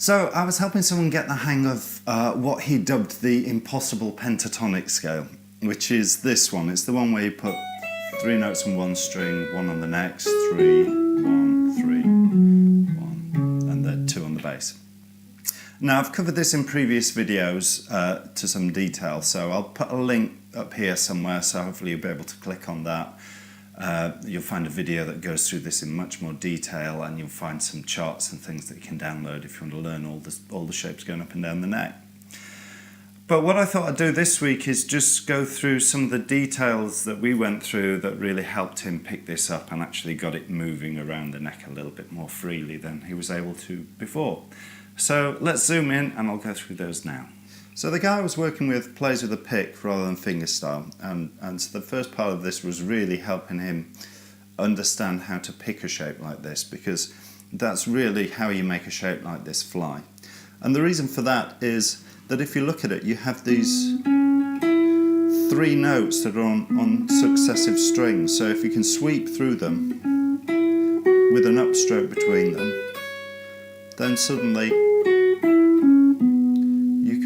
So I was helping someone get the hang of what he dubbed the Impossible Pentatonic Scale, which is this one. It's the one where you put 3 notes on one string, 1 on the next, 3, 1, 3, 1, and then 2 on the bass. Now I've covered this in previous videos to some detail, so I'll put a link up here somewhere, so hopefully you'll be able to click on that. You'll find a video that goes through this in much more detail, and you'll find some charts and things that you can download if you want to learn all the shapes going up and down the neck. But what I thought I'd do this week is just go through some of the details that we went through that really helped him pick this up and actually got it moving around the neck a little bit more freely than he was able to before. So let's zoom in and I'll go through those now. So the guy I was working with plays with a pick rather than fingerstyle, and so the first part of this was really helping him understand how to pick a shape like this, because that's really how you make a shape like this fly. And the reason for that is that if you look at it, you have these 3 notes that are on successive strings. So if you can sweep through them with an upstroke between them, then suddenly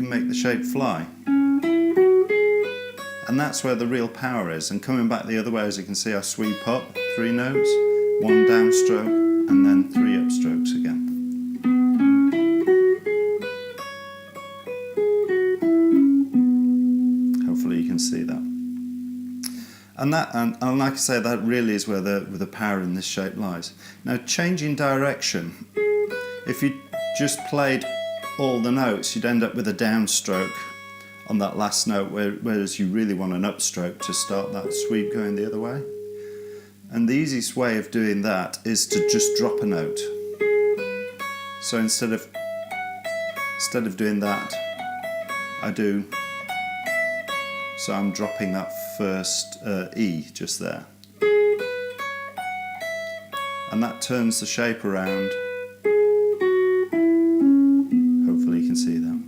make the shape fly. And that's where the real power is. And coming back the other way, as you can see, I sweep up 3 notes, 1 downstroke, and then 3 upstrokes again. Hopefully you can see that. And like I say, that really is where the power in this shape lies. Now, changing direction, if you just played all the notes, you'd end up with a downstroke on that last note, whereas you really want an upstroke to start that sweep going the other way. And the easiest way of doing that is to just drop a note. So instead of doing that, I do, so I'm dropping that first E just there. And that turns the shape around. See that.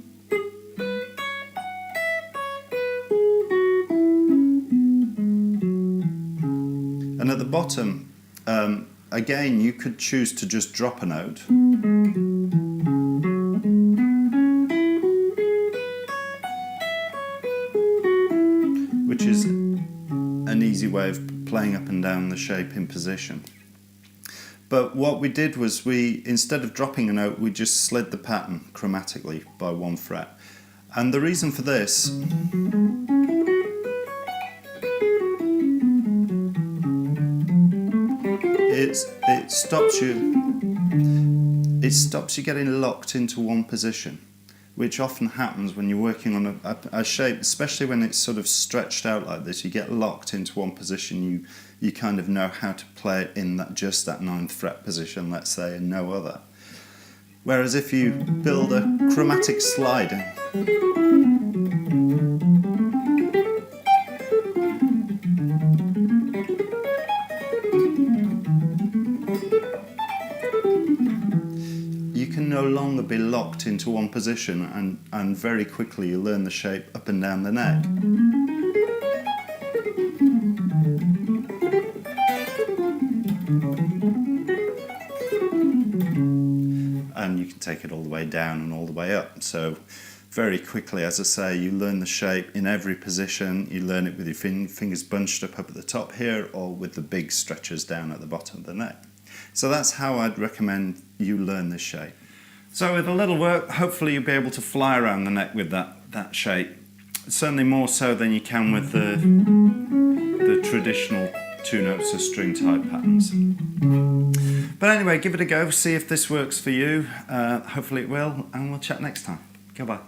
And at the bottom, again, you could choose to just drop a note. Which is an easy way of playing up and down the shape in position. But what we did was instead of dropping a note, we just slid the pattern chromatically by 1 fret. And the reason for this it stops you getting locked into one position, which often happens when you're working on a shape, especially when it's sort of stretched out like this. You get locked into one position, you kind of know how to play it in just that 9th fret position, let's say, and no other. Whereas if you build a chromatic slide, you can no longer be locked into one position, and very quickly you learn the shape up and down the neck. And you can take it all the way down and all the way up. So very quickly, as I say, you learn the shape in every position. You learn it with your fingers bunched up at the top here, or with the big stretchers down at the bottom of the neck. So that's how I'd recommend you learn this shape. So with a little work, hopefully you'll be able to fly around the neck with that shape. Certainly more so than you can with the traditional 2 notes of string type patterns. But anyway, give it a go, see if this works for you. Hopefully it will, and we'll chat next time. Goodbye.